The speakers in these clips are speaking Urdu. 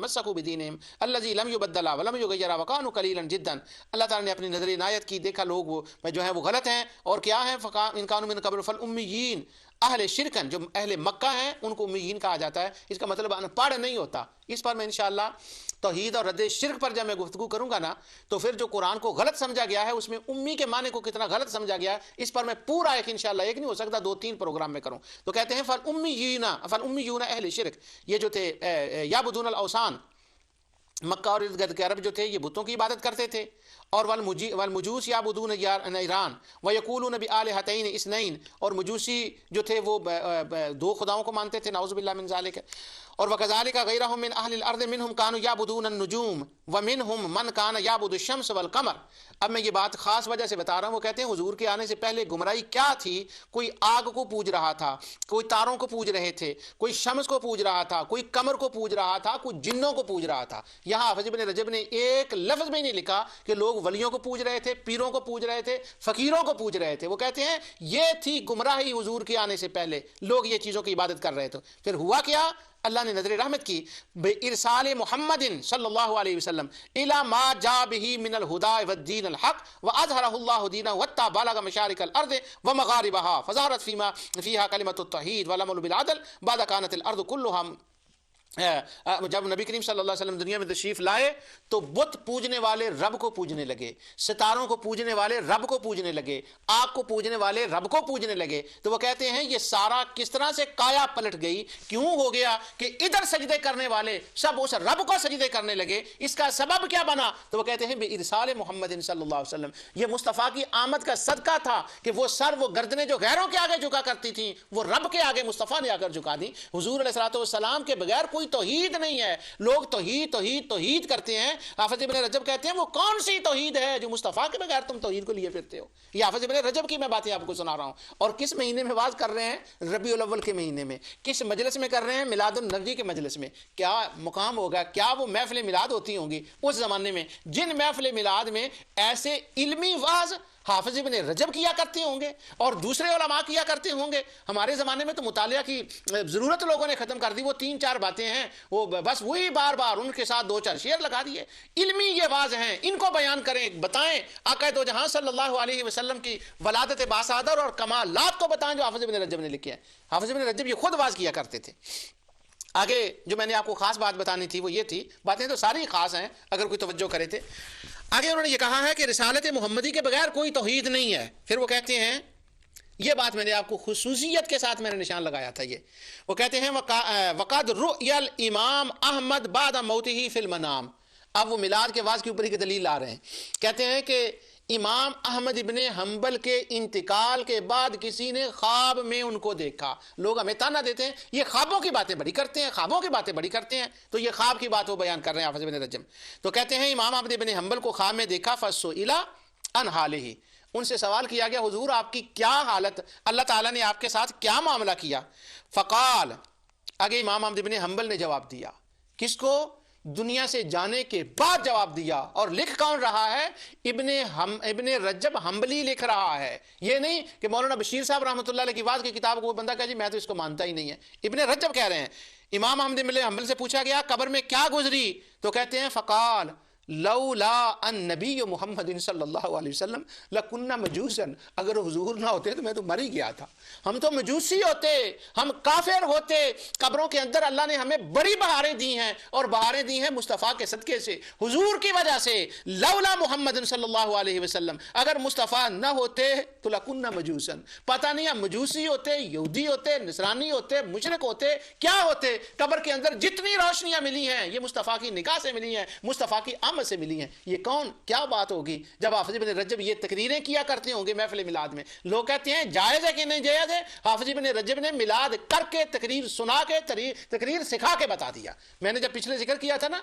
مسکوا بدینہم الذی لم یبدل ولم یغیر وکانوا قلیلا جدا. اللہ تعالیٰ نے اپنی نظر عنایت کی، دیکھا لوگ وہ جو ہیں وہ غلط ہیں، اور کیا ہیں، ان کانوا من قبل فالامیین اہل شرکن، جو اہل مکہ ہیں ان کو امیین کہا جاتا ہے. اس کا مطلب ان پڑھ نہیں ہوتا. اس پر میں انشاءاللہ توحید اور رد شرک پر جب میں گفتگو کروں گا نا، تو پھر جو قرآن کو غلط سمجھا گیا ہے، اس میں امی کے معنی کو کتنا غلط سمجھا گیا ہے، اس پر میں پورا انشاءاللہ ایک نہیں ہو سکتا 2-3 پروگرام میں کروں. تو کہتے ہیں فالامیون اہل شرک، یہ جو تھے یعبدون الاوثان، مکہ اور ارد گرد کے عرب جو تھے یہ بتوں کی عبادت کرتے تھے. اور والمجوس یعبدون ایران ویقولون بآلہتین اثنین، اور مجوسی جو تھے وہ 2 خداؤں کو مانتے تھے، نعوذ باللہ من ذالک. اور وکذالک غیرہم من اہل الارض منہم کانوا یعبدون النجوم ومنہم من کان یعبد الشمس والقمر. اب میں یہ بات خاص وجہ سے بتا رہا ہوں. وہ کہتے ہیں حضور کے آنے سے پہلے گمراہی کیا تھی؟ کوئی آگ کو پوج رہا تھا، کوئی تاروں کو پوج رہے تھے، کوئی شمس کو پوج رہا تھا، کوئی قمر کو پوج رہا تھا، کوئی جنوں کو پوج رہا تھا. یہاں حافظ ابن رجب نے ایک لفظ بھی نہیں لکھا کہ لوگ ولیوں کو پوج رہے تھے، پیروں کو پوج رہے تھے، فقیروں کو پوج رہے تھے. وہ کہتے ہیں یہ تھی گمراہی حضور کے آنے سے پہلے، لوگ یہ چیزوں کی عبادت کر رہے تھے. پھر ہوا کیا؟ اللہ نے نظر رحمت کی بارسال محمد صلی اللہ علیہ وسلم الی ما جاء به من الهدى والدین الحق واظهره الله دینه وحتى بلغ مشارق الارض ومغاربها فظهرت فيها كلمة التوحید والامر بالعدل بعد كانت الارض كلها. جب نبی کریم صلی اللہ علیہ وسلم دنیا میں تشریف لائے تو بت پوجنے والے رب کو پوجنے لگے، ستاروں کو پوجنے والے رب کو پوجنے لگے، آگ کو پوجنے والے رب کو پوجنے لگے. تو وہ کہتے ہیں یہ سارا کس طرح سے کایا پلٹ گئی، کیوں ہو گیا کہ ادھر سجدے کرنے والے سب اس رب کو سجدے کرنے لگے؟ اس کا سبب کیا بنا؟ تو وہ کہتے ہیں بارسال محمد صلی اللہ علیہ وسلم، یہ مصطفیٰ کی آمد کا صدقہ تھا کہ وہ سر، وہ گردنیں جو غیروں کے آگے جھکا کرتی تھیں وہ رب کے آگے مصطفیٰ نے آ کر جھکا دی. حضور علیہ السلام کے بغیر کوئی توحید نہیں ہے. لوگ توحید توحید توحید کرتے ہیں. حافظ ابن رجب کہتے ہیں وہ کون سی توحید ہے جو مصطفیٰ کے بغیر تم توحید کو لیے پھرتے ہو؟ یہ حافظ ابن رجب کی میں باتیں آپ کو سنا رہا ہوں. اور کس مہینے میں واز کر رہے ہیں؟ ربیع الاول کے مہینے میں. کس مجلس میں کر رہے ہیں؟ میلاد النبی کے مجلس میں. کیا مقام ہوگا، کیا وہ محفل میلاد ہوتی ہوں گی اس زمانے میں جن محفل میلاد میں ایسے علمی واز حافظ ابن رجب کیا کرتے ہوں گے اور دوسرے علماء کیا کرتے ہوں گے. ہمارے زمانے میں تو مطالعہ کی ضرورت لوگوں نے ختم کر دی. وہ 3-4 باتیں ہیں، وہ بس وہی بار بار ان کے ساتھ 2-4 شعر لگا دیے. علمی یہ واز ہیں، ان کو بیان کریں، بتائیں. آقا دو جہاں صلی اللہ علیہ وسلم کی ولادت باصادر اور کمالات کو بتائیں جو حافظ ابن رجب نے لکھے ہیں. حافظ ابن رجب یہ خود واز کیا کرتے تھے. آگے جو میں نے آپ کو خاص بات بتانی تھی وہ یہ تھی، باتیں تو ساری خاص ہیں اگر کوئی توجہ کرے تھے. آگے انہوں نے یہ کہا ہے کہ رسالت محمدی کے بغیر کوئی توحید نہیں ہے. پھر وہ کہتے ہیں، یہ بات میں نے آپ کو خصوصیت کے ساتھ میں نے نشان لگایا تھا. یہ وہ کہتے ہیں وقد رؤی الامام احمد بعد موتہ فی المنام. اب وہ میلاد کے واز کے اوپر ہی دلیل لا رہے ہیں. کہتے ہیں کہ امام احمد ابن حنبل کے انتقال کے بعد کسی نے خواب میں ان کو دیکھا. لوگ ہمیں تانا دیتے ہیں یہ خوابوں کی باتیں بڑی کرتے ہیں، خوابوں کی باتیں بڑی کرتے ہیں. تو یہ خواب کی بات وہ بیان کر رہے ہیں حافظ ابن رجب. تو کہتے ہیں امام احمد ابن حنبل کو خواب میں دیکھا، فسئل عن حالہ، ان سے سوال کیا گیا حضور آپ کی کیا حالت، اللہ تعالیٰ نے آپ کے ساتھ کیا معاملہ کیا؟ فقال، آگے امام احمد ابن حنبل نے جواب دیا. کس کو؟ دنیا سے جانے کے بعد جواب دیا. اور لکھ کون رہا ہے؟ ابن رجب حنبلی لکھ رہا ہے. یہ نہیں کہ مولانا بشیر صاحب رحمۃ اللہ علیہ کی واز کی کتاب کو وہ بندہ کہا جی میں تو اس کو مانتا ہی نہیں ہے. ابن رجب کہہ رہے ہیں. امام احمد بن حنبل سے پوچھا گیا قبر میں کیا گزری؟ تو کہتے ہیں فقال لولا النبی محمد صلی اللہ علیہ وسلم لکننا مجوسا، اگر حضور نہ ہوتے تو میں تو مر ہی گیا تھا، ہم تو مجوسی ہوتے، ہم کافر ہوتے. قبروں کے اندر اللہ نے ہمیں بڑی بہاریں دی ہیں اور بہاریں دی ہیں مصطفیٰ کے صدقے سے، حضور کی وجہ سے. لولا محمد صلی اللہ علیہ وسلم، اگر مصطفیٰ نہ ہوتے تو لکننا مجوسا، پتہ نہیں ہم مجوسی ہوتے، یہودی ہوتے، نصرانی ہوتے، مشرک ہوتے، کیا ہوتے. قبر کے اندر جتنی روشنیاں ملی ہیں یہ مصطفیٰ کی نگاہ سے ملی ہیں، مصطفیٰ کی آمد سے ملی ہیں. یہ کون کیا بات ہوگی جب حافظ ابن رجب یہ تقریریں کیا کرتے ہوں گے محفل میلاد میں؟ لوگ کہتے ہیں جائز ہے کہ نہیں جائز ہے. حافظ ابن رجب نے میلاد کر کے تقریر سنا کے تقریر سکھا کے بتا دیا. میں نے جب پچھلے ذکر کیا تھا نا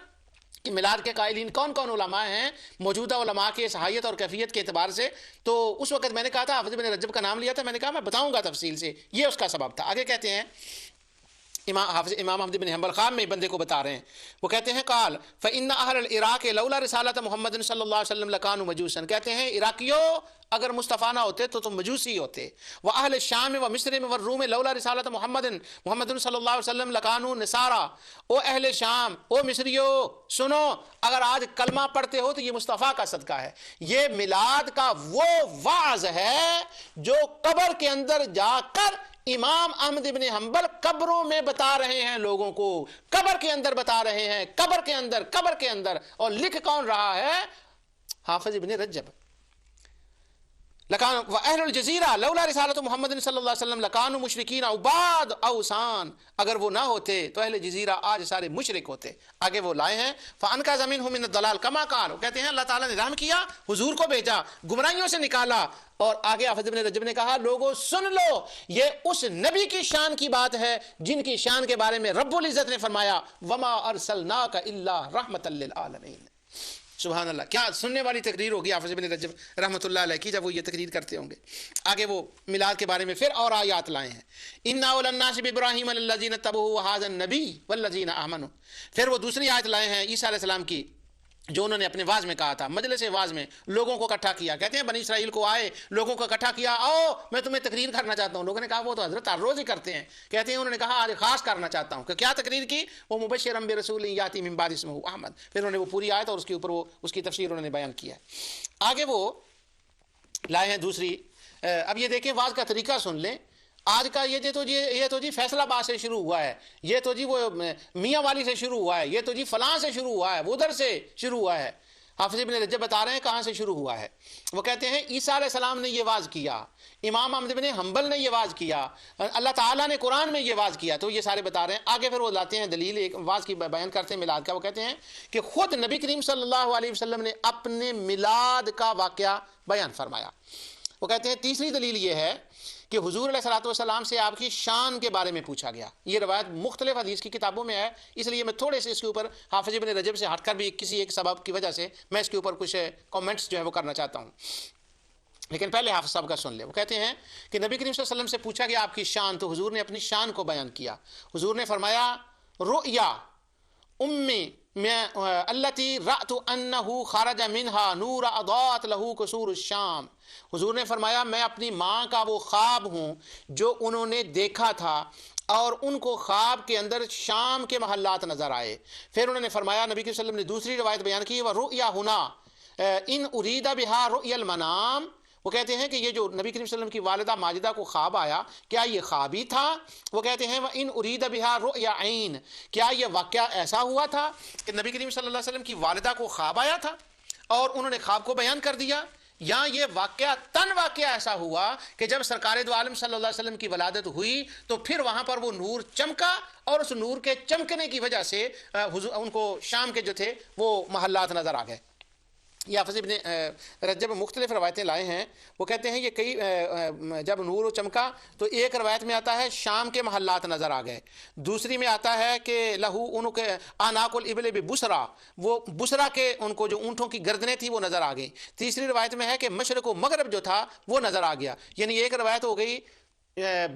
کہ میلاد کے قائلین کون کون علماء ہیں موجودہ علماء کے صحاحیت اور کیفیت کے اعتبار سے، تو اس وقت میں نے کہا تھا حافظ ابن رجب کا نام لیا تھا، میں نے کہا میں بتاؤں گا تفصیل سے، یہ اس کا سبب تھا. آگے کہتے ہیں امام احمد بن حنبل خواب میں بندے کو بتا رہے ہیں. وہ کہتے ہیں قال فإن أهل العراق لولا رسالت محمد صلی اللہ علیہ وسلم لکانوا مجوسا. کہتے ہیں عراقیوں اگر مصطفیٰ نہ ہوتے تو تم مجوسی ہوتے. وأهل الشام ومصر والروم لولا رسالت محمد صلی اللہ علیہ وسلم لکانوا نصارا. او اہل شام، او مصریوں سنو، اگر آج کلمہ پڑھتے ہو تو یہ مصطفیٰ کا صدقہ ہے. یہ میلاد کا وہ وعظ ہے جو قبر کے اندر جا کر امام احمد بن حنبل قبروں میں بتا رہے ہیں لوگوں کو، قبر کے اندر بتا رہے ہیں، قبر کے اندر. اور لکھ کون رہا ہے؟ حافظ ابن رجب. لکان واہل الجزیرہ لولا رسالت محمد صلی اللہ علیہ وسلم لکانوا مشرکین عباد اوثان. اگر وہ نہ ہوتے تو اہل جزیرہ آج سارے مشرک ہوتے. آگے وہ لائے ہیں فانقذ منهم من الضلال کما قال. کہتے ہیں اللہ تعالیٰ نے رحم کیا، حضور کو بھیجا، گمراہیوں سے نکالا. اور آگے حافظ ابن رجب نے کہا لوگوں سن لو، یہ اس نبی کی شان کی بات ہے جن کی شان کے بارے میں رب العزت نے فرمایا وما ارسلناک الا رحمۃ للعالمین. سبحان اللہ، کیا سننے والی تقریر ہوگی حافظ ابن رجب رحمۃ اللہ علیہ کی جب وہ یہ تقریر کرتے ہوں گے. آگے وہ میلاد کے بارے میں پھر اور آیات لائے ہیں. انا اولى الناس بابراہیم الذین اتبعوا هذا النبی والذین آمنوا. پھر وہ دوسری آیت لائے ہیں عیسیٰ علیہ السلام کی جو انہوں نے اپنے واز میں کہا تھا، مجلس واز میں لوگوں کو اکٹھا کیا. کہتے ہیں بنی اسرائیل کو آئے، لوگوں کو اکٹھا کیا، آؤ میں تمہیں تقریر کرنا چاہتا ہوں. لوگوں نے کہا وہ تو حضرت ہر روز ہی کرتے ہیں. کہتے ہیں انہوں نے کہا آج خاص کرنا چاہتا ہوں. کہ کیا تقریر کی؟ وہ مبشرا برسول یاتی من بعد اسمہ احمد. پھر انہوں نے وہ پوری آیت اور اس کے اوپر وہ اس کی تفسیر انہوں نے بیان کیا. آگے وہ لائے ہیں دوسری. اب یہ دیکھیں واز کا طریقہ سن لیں. آج کا یہ تو جی فیصلہ باد سے شروع ہوا ہے، یہ تو جی وہ میاں والی سے شروع ہوا ہے، یہ تو جی فلاں سے شروع ہوا ہے، وہ ادھر سے شروع ہوا ہے. حافظ ابن رجب بتا رہے ہیں کہاں سے شروع ہوا ہے. وہ کہتے ہیں عیسیٰ علیہ السلام نے یہ واز کیا، امام احمد بن حنبل نے یہ واز کیا، اللہ تعالیٰ نے قرآن میں یہ واز کیا. تو یہ سارے بتا رہے ہیں. آگے پھر وہ لاتے ہیں دلیل، ایک واز کی بیان کرتے ہیں میلاد کا. وہ کہتے ہیں کہ خود نبی کریم صلی اللہ علیہ وسلم نے اپنے میلاد کا واقعہ بیان فرمایا. وہ کہتے ہیں تیسری دلیل یہ ہے کہ حضور علیہ الصلوۃ والسلام سے آپ کی شان کے بارے میں پوچھا گیا. یہ روایت مختلف حدیث کی کتابوں میں ہے، اس لیے میں تھوڑے سے اس کے اوپر حافظ ابن رجب سے ہٹ کر بھی کسی ایک سبب کی وجہ سے میں اس کے اوپر کچھ کامنٹس جو ہے وہ کرنا چاہتا ہوں. لیکن پہلے حافظ صاحب کا سن لیں. وہ کہتے ہیں کہ نبی کریم صلی اللہ علیہ وسلم سے پوچھا گیا آپ کی شان، تو حضور نے اپنی شان کو بیان کیا. حضور نے فرمایا رؤیا امی التی رأت انہ خرج منہا نور اضاءت لہ قصور الشام. حضور نے فرمایا میں اپنی ماں کا وہ خواب ہوں جو انہوں نے دیکھا تھا اور ان کو خواب کے اندر شام کے محلات نظر آئے. پھر انہوں نے فرمایا نبی صلی اللہ علیہ وسلم نے دوسری روایت بیان کی وَرُؤْيَا هُنَا ان ارید بها رؤیا المنام. وہ کہتے ہیں کہ یہ جو نبی کریم صلی اللہ علیہ وسلم کی والدہ ماجدہ کو خواب آیا، کیا یہ خواب ہی تھا؟ وہ کہتے ہیں وَإِنْ أُرِيدَ بِهَا رُؤْيَا عَيْن. کیا یہ واقعہ ایسا ہوا تھا کہ نبی کریم صلی اللہ علیہ وسلم کی والدہ کو خواب آیا تھا اور انہوں نے خواب کو بیان کر دیا، یا یہ واقعہ ایسا ہوا کہ جب سرکار دو عالم صلی اللہ علیہ وسلم کی ولادت ہوئی تو پھر وہاں پر وہ نور چمکا اور اس نور کے چمکنے کی وجہ سے ان کو شام کے جو تھے وہ محلات نظر آ گئے. یہ حافظ ابن رجب مختلف روایتیں لائے ہیں. وہ کہتے ہیں یہ کئی جب نور چمکا تو ایک روایت میں آتا ہے شام کے محلات نظر آ گئے، دوسری میں آتا ہے کہ لہو ان کے آناق الابل ببصرہ، وہ بصرہ کے ان کو جو اونٹوں کی گردنیں تھی وہ نظر آ گئی. تیسری روایت میں ہے کہ مشرق و مغرب جو تھا وہ نظر آ گیا. یعنی ایک روایت ہو گئی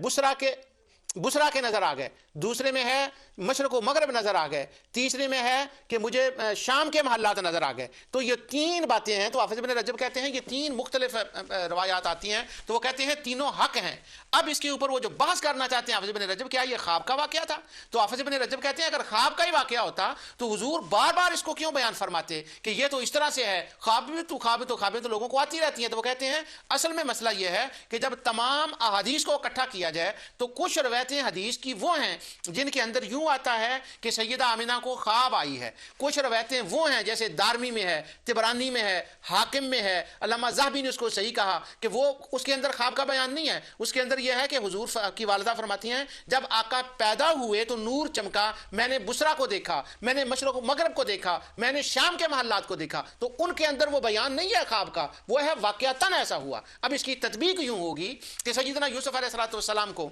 بصرہ کے نظر آ گئے، دوسرے میں ہے مشرق و مغرب نظر آ گئے، تیسرے میں ہے کہ مجھے شام کے محلات نظر آ گئے. تو یہ تین باتیں ہیں. تو حافظ ابن رجب کہتے ہیں یہ تین مختلف روایات آتی ہیں تو وہ کہتے ہیں تینوں حق ہیں. اب اس کے اوپر وہ جو بحث کرنا چاہتے ہیں حافظ ابن رجب، کیا یہ خواب کا واقعہ تھا؟ تو حافظ ابن رجب کہتے ہیں اگر خواب کا ہی واقعہ ہوتا تو حضور بار بار اس کو کیوں بیان فرماتے کہ یہ تو اس طرح سے ہے، خوابیں تو لوگوں کو آتی رہتی ہیں. تو وہ کہتے ہیں اصل میں مسئلہ یہ ہے کہ جب تمام احادیث کو اکٹھا کیا جائے تو کچھ روایتیں حدیث کی وہ ہیں جن کے اندر یوں آتا ہے کہ سیدہ آمنہ کو خواب آئی ہے. کچھ روایتیں وہ ہیں جیسے دارمی میں ہے، طبرانی میں ہے، حاکم میں ہے، علامہ ذہبی نے اس کو صحیح کہا کہ وہ اس کے اندر خواب کا بیان نہیں ہے. اس کے اندر یہ ہے کہ حضور کی والدہ فرماتی ہیں جب آقا پیدا ہوئے تو نور چمکا، میں نے بصرہ کو دیکھا، میں نے مشرق و مغرب کو دیکھا، میں نے شام کے محلات کو دیکھا. تو ان کے اندر وہ بیان نہیں ہے خواب کا، وہ ہے واقعتاً ایسا ہوا. اب اس کی تطبیق یوں ہوگی کہ سیدنا یوسف علیہ السلام کو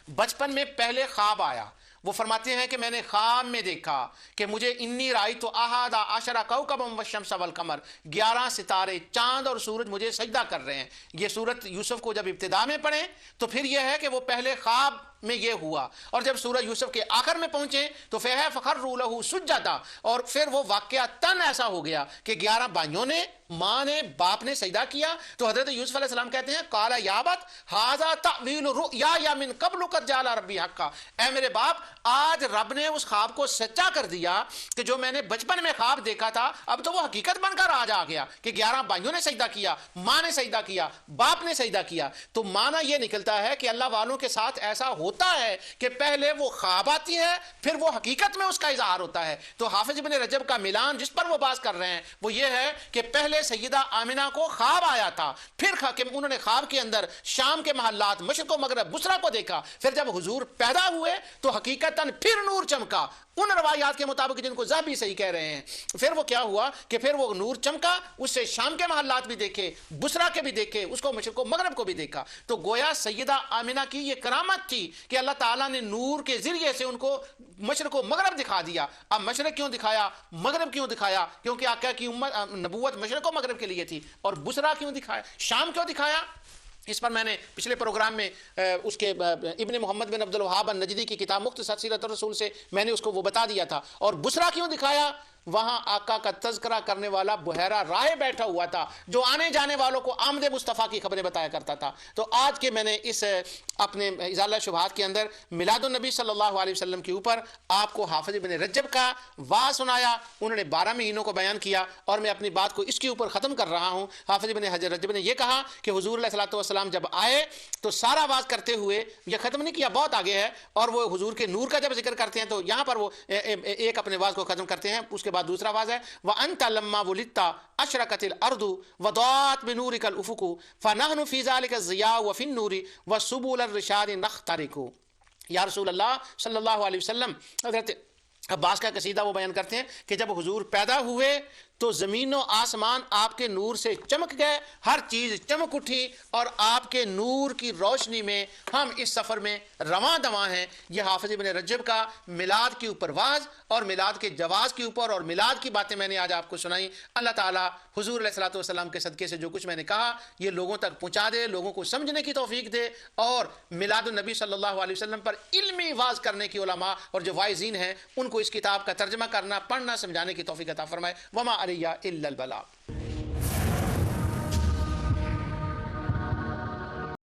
بچپن میں پہلے خواب آیا. وہ فرماتے ہیں کہ میں نے خواب میں دیکھا کہ مجھے انی رأیت احد عشر کوکبا والشمس والقمر، 11 ستارے، چاند اور سورج مجھے سجدہ کر رہے ہیں. یہ سورت یوسف کو جب ابتدا میں پڑھیں تو پھر یہ ہے کہ وہ پہلے خواب میں یہ ہوا. اور جب سورہ یوسف کے آخر میں پہنچے تو فخروا لہ سجدا, اور پھر وہ واقعہ تن ایسا ہو گیا کہ 11 بھائیوں نے, ماں نے, باپ نے سجدہ کیا. تو حضرت یوسف علیہ السلام کہتے ہیں قال یا ابت ھذا تأویل رؤیا من قبل قد جعل ربی حقا, اے میرے باپ آج رب نے اس خواب کو سچا کر دیا کہ جو میں نے بچپن میں خواب دیکھا تھا اب تو وہ حقیقت بن کر آج آ گیا کہ 11 بھائیوں نے سجدہ کیا, ماں نے سجدہ کیا, باپ نے سجدہ کیا. تو معنی یہ نکلتا ہے کہ اللہ والوں کے ساتھ ایسا ہوتا ہے کہ پہلے وہ خواب آتی ہے پھر وہ حقیقت میں اس کا اظہار ہوتا ہے. تو حافظ ابن رجب کا ملان جس پر وہ بات کر رہے ہیں وہ یہ ہے کہ پہلے سیدہ آمنہ کو خواب آیا تھا, پھر انہوں نے خواب کے اندر شام کے محلات, مشرق و مغرب, بصرہ کو دیکھا. پھر جب حضور پیدا ہوئے تو حقیقتاً پھر نور چمکا ان روایات کے مطابق جن کو ذہبی صحیح کہہ رہے ہیں. پھر وہ کیا ہوا کہ پھر وہ نور چمکا, اس سے شام کے محلات بھی دیکھے, بصرہ کے بھی دیکھے, اس کو مشرق و مغرب کو بھی دیکھا. تو گویا سیدہ آمنہ کی یہ کرامت تھی کہ اللہ تعالیٰ نے نور کے ذریعے سے ان کو مشرق و مغرب دکھا دیا. اب مشرق کیوں دکھایا, مغرب کیوں دکھایا؟ کیونکہ آقا کی نبوت مشرق و مغرب کے لیے تھی. اور بصرہ کیوں دکھایا, شام کیوں دکھایا؟ اس پر میں نے پچھلے پروگرام میں اس کے ابن محمد بن عبد الوہاب النجدی کی کتاب مختصر سیرت الرسول سے میں نے اس کو وہ بتا دیا تھا. اور بصرہ کیوں دکھایا؟ وہاں آقا کا تذکرہ کرنے والا بحیرہ راہ بیٹھا ہوا تھا جو آنے جانے والوں کو آمد مصطفیٰ کی خبریں بتایا کرتا تھا. تو آج کے میں نے اس اپنے ازالہ شبہات کے اندر میلاد النبی صلی اللہ علیہ وسلم کے اوپر آپ کو حافظ ابن رجب کا واعظ سنایا. انہوں نے 12 مہینوں کو بیان کیا اور میں اپنی بات کو اس کے اوپر ختم کر رہا ہوں. حافظ ابن رجب نے یہ کہا کہ حضور علیہ الصلوۃ والسلام جب آئے تو سارا واعظ کرتے ہوئے یہ ختم نہیں کیا, بہت آگے ہے, اور وہ حضور کے نور کا جب ذکر کرتے ہیں تو یہاں پر وہ ایک اپنے واعظ کو ختم کرتے ہیں. اس کے بعد دوسرا واعظ ہے وَأَنْتَ لَمَّا وُلِدْتَ أَشْرَقَتِ الْأَرْضُ وَضَاءَتْ بِنُورِكَ الْأُفُقُ فَنَحْنُ فِي ذَلِكَ الضِّيَاءُ وَفِي النُّورِ وَسُبُلَ الرِّشَادِ نَخْتَرِقُ. یا رسول اللہ صلی اللہ علیہ وسلم, حضرت عباس کا قصیدہ وہ بیان کرتے ہیں کہ جب حضور پیدا ہوئے تو زمین و آسمان آپ کے نور سے چمک گئے, ہر چیز چمک اٹھی, اور آپ کے نور کی روشنی میں ہم اس سفر میں رواں دواں ہیں. یہ حافظ ابن رجب کا میلاد کے اوپر واعظ اور میلاد کے جواز کے اوپر اور میلاد کی باتیں میں نے آج آپ کو سنائی. اللہ تعالیٰ حضور علیہ الصلوۃ والسلام کے صدقے سے جو کچھ میں نے کہا یہ لوگوں تک پہنچا دے, لوگوں کو سمجھنے کی توفیق دے, اور میلاد النبی صلی اللہ علیہ وسلم پر علمی واعظ کرنے کی علماء اور جو واعظین ہیں ان کو اس کتاب کا ترجمہ کرنا, پڑھنا, سمجھانے کی توفیق عطا فرمائے. وما علیہ الا البلاغ.